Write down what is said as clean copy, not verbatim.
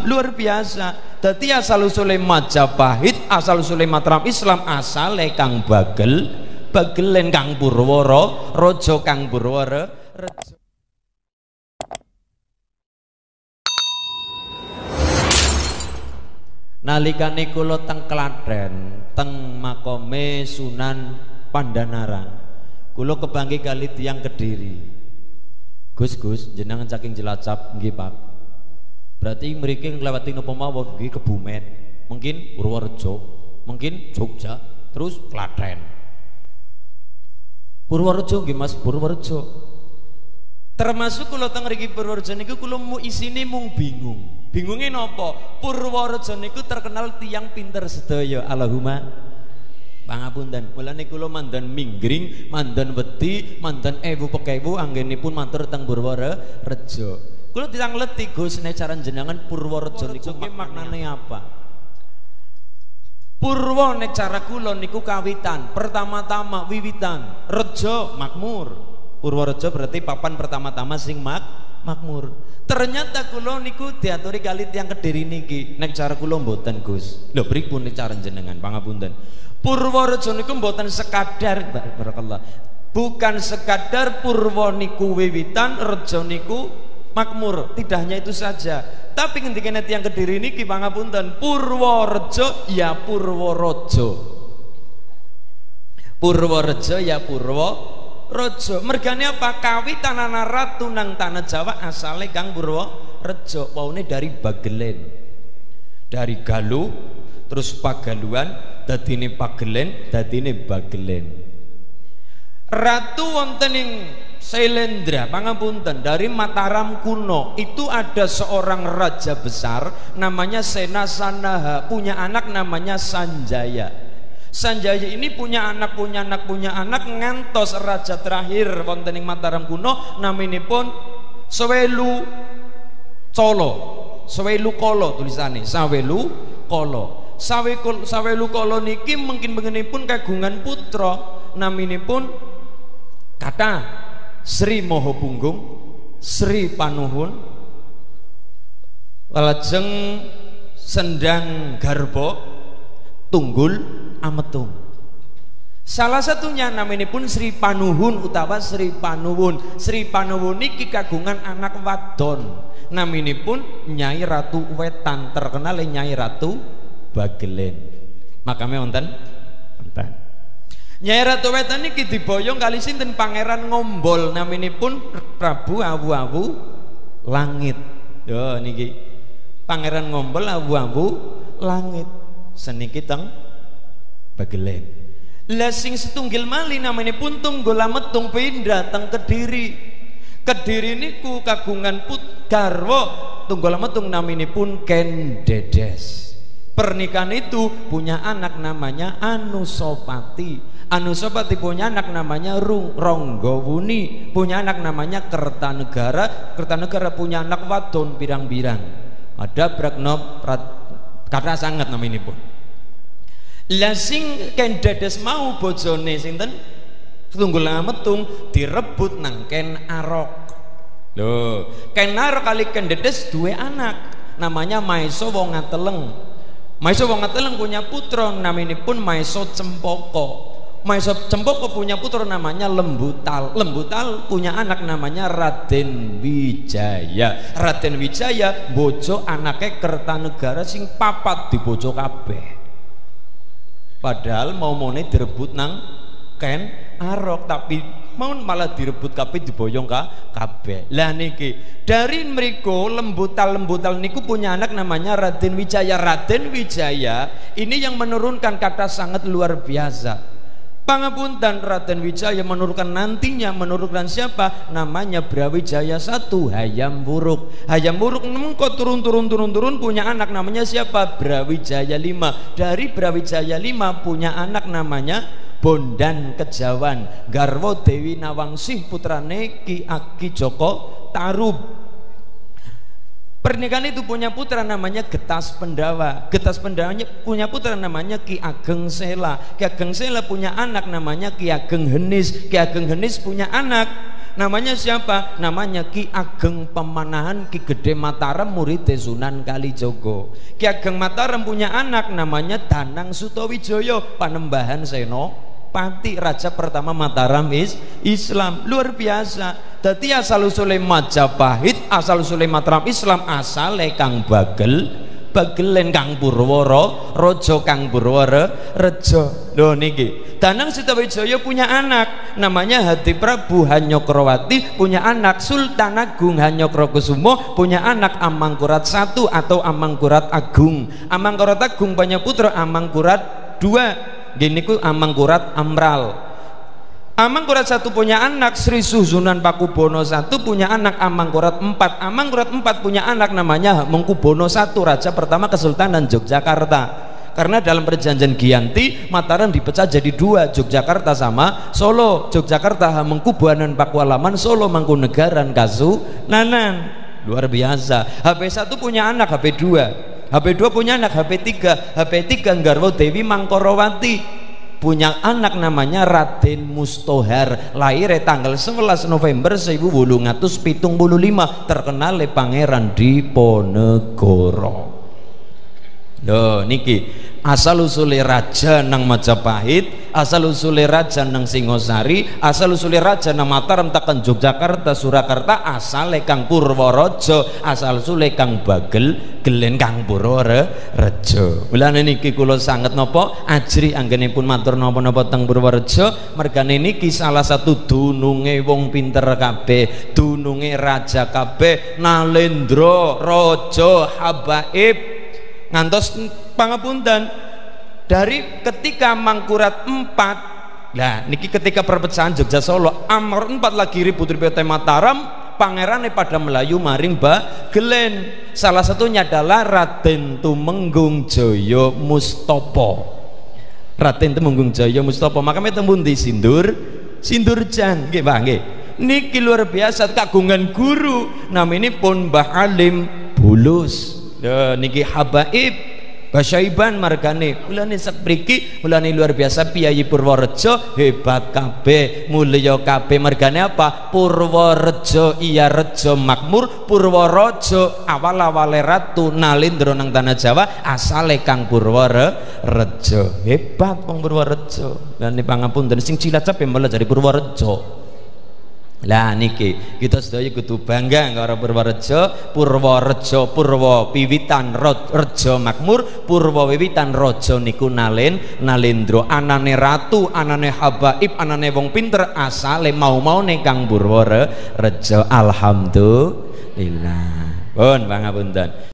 luar biasa. Dadi asal usule Majapahit, asal usule Mataram Islam asale kang bagelen kang Purwara raja kang Purwara reja. Nalikane kula teng Klaten teng makome Sunan Pandanaran kula kebanggi kali tiyang Kediri. Gus jenengan saking Cilacap nggih Pak. Berarti mriki nglewati napa mawon nggih Kebumen, mungkin Purworejo, mungkin Jogja, terus Klaten. Purworejo nggih Mas, Purworejo. Termasuk kula teng mriki Purworejo niku kula isine mung bingung. Bingunge napa? Purworejo niku terkenal tiyang pinter sedaya. Allahumma pangapunten. Mulane kula mandan minggring, mandan wedi, mandan ewu pekewu anggenipun matur teng Purworejo. Kula ditangleti Gus nek cara jenengan Purworejo niku maknane apa? Purwo nek cara kula niku kawitan, pertama-tama wiwitan, rejo makmur. Purworejo berarti papan pertama-tama sing makmur. Ternyata kula niku diaturi kali tiyang Kediri niki. Nek cara kula mboten Gus. Lho pripun nek cara jenengan pangapunten. Purworejo niku mboten sekadar barakallah. Bukan sekadar Purwo niku wiwitan, rejo niku makmur, tidak hanya itu saja. Tapi ngendikane tiyang Kediri niki pangapunten, Purworejo ya Purworejo. Purworejo ya Purworejo. Mergane apa? Kawitan ana ratu nang tanah Jawa asale kang Purworejo. Waune dari Bagelen. Dari Galuh terus Pagaluan, dadine Pagelen, dadine Bagelen. Ratu wonten ing Sailendra, pangapunten, dari Mataram kuno itu ada seorang raja besar namanya Sena Sanaha, punya anak namanya Sanjaya. Sanjaya ini punya anak ngantos raja terakhir wonten ing Mataram kuno naminipun Sawelu Colo, Sawelu Kolo tulisane, Sawelu Kolo. Sawelu Kolo niki mungkin bengenipun kagungan putra naminipun kata Sri Mahapunggung, Sri Panuhun, lajeng Sendang Garba, Tunggul Ametung. Salah satunya naminipun Sri Panuhun utawa Sri Panuwun. Sri Panuwun niki kagungan anak wadon. Naminipun Nyai Ratu Wetan, terkenal Nyai Ratu Bagelen. Makame wonten? Wonten. Nyai Ratu Wetan niki diboyong kali sinten Pangeran Ngombol naminipun Prabu Awu-awu Langit. Yo niki Pangeran Ngombol Awu-awu Langit seniki teng Bagelen. Lah sing setunggil malih naminipun Tunggul Ametung pindah teng Kediri. Kediri niku kagungan garwa Tunggul Ametung naminipun Ken Dedes. Pernikahan itu punya anak namanya Anusapati. Anusapati punya anak namanya Ronggowuni, punya anak namanya Kertanegara. Kertanegara punya anak wadon pirang-pirang. Ada Brakno kata sangat naminipun. Lah sing Ken Dedes mau bojone sinten? Tunggul Ametung direbut nang Ken Arok. Loh, Ken Arok kali Ken Dedes duwe anak namanya Maeso Wongateleng. Maeso Wongateleng punya putra naminipun Maeso Cempoko. Maeso Cempoko punya putra namanya Lembutal. Lembutal punya anak namanya Raden Wijaya. Raden Wijaya bojo anake Kertanegara sing papat dibojo kabeh. Padahal mau-maune direbut nang Ken Arok, tapi mau malah direbut kabeh diboyong kabeh. Lah niki dari mriku Lembutal niku punya anak namanya Raden Wijaya. Raden Wijaya ini yang menurunkan kata sangat luar biasa. Pangapunten, Raden Wijaya menurunkan siapa? Namanya Brawijaya I Hayam Wuruk. Hayam Wuruk mengko turun punya anak namanya siapa? Brawijaya V. Dari Brawijaya V punya anak namanya Bondan Kejawan, garwa Dewi Nawangsih putrane Ki Aki Joko Tarub. Pernikahan itu punya putra namanya Getas Pendawa. Getas Pendawanya punya putra namanya Ki Ageng Sela. Ki Ageng Sela punya anak namanya Ki Ageng Henis. Ki Ageng Henis punya anak Namanya siapa? Namanya Ki Ageng Pemanahan Ki Gede Mataram murid Sunan Kalijogo. Ki Ageng Mataram punya anak namanya Danang Sutawijaya, Panembahan Senopati, raja pertama Mataram Islam. Luar biasa. Dadi asal usule Majapahit, asal usule Mataram Islam, asale Kang Bagelen Kang Purworejo, Kang Purworejo. Lho niki Danang Sutawijaya punya anak namanya Hadi Prabu Hanyokrawati, punya anak Sultan Agung Hanyokrokusumo, punya anak Amangkurat I atau Amangkurat Agung. Amangkurat Agung punya putra Amangkurat II, gini ku Amangkurat Amral. Amangkurat I punya anak Sri Susunan Pakubono I, punya anak Amangkurat IV. Amangkurat IV punya anak namanya Hamengkubono I, raja pertama Kesultanan Yogyakarta. Karena dalam perjanjian Giyanti Mataram dipecah jadi dua, Yogyakarta sama Solo. Yogyakarta Hamengkubuanan Pakualaman, Solo Mangkunegaran Kasunanan. Luar biasa. HP1 punya anak HP2, HP2 punya anak HP3, HP3 nggarwa Dewi Mangkorowati, punya anak namanya Raden Mustohar, lahir tanggal 11 November 1875, terkenal le Pangeran Diponegoro. Loh niki asal usule raja nang Majapahit, asal usule raja nang Singosari, asal usule raja nang Mataram tekan Yogyakarta Surakarta, asale Kang Purworejo, asal usule Kang Bagelen Kang Purworejo. Mulane niki kula sanget napa ajri anggenipun matur napa-napa teng Purworejo, mergane niki salah satu dununge wong pinter kabeh, dununge raja kabeh, Nalendra Raja Habaib. Ngantos pangapunten dari ketika Mangkurat IV, nah niki ketika perpecahan Jogja Solo, Amr IV lagi ribut PT Mataram, pangerane pada Melayu maring Bagelen. Salah satunya adalah Raden Tumenggung Jaya Mustopo. Raden Tumenggung Jaya Mustopo, makanya tembun di Sindurjan, nggih Mbah nggih. Niki luar biasa kagungan guru, naminipun Mbah Alim Bulus. Niki Habaib Basyaiban margane. Mulane sapriki, mulane luar biasa Piyayi Purworejo hebat kabeh, mulya kabeh. Margane apa? Purworejo iya rejo makmur, Purworejo awal-awale ratu Nalendra nang tanah Jawa, asale Kang Purworejo. Hebat wong Purworejo. Lan pangapunten sing Cilacap malah dari Purworejo. Lah niki kita sedaya kudu bangga karo Purworejo. Purworejo Purwo wiwitan rejo makmur, Purwo wiwitan raja niku Nalendra, anane ratu, anane habaib, anane wong pinter, asale mau-maune Kang Purworejo. Alhamdulillah. Pun pangapunten.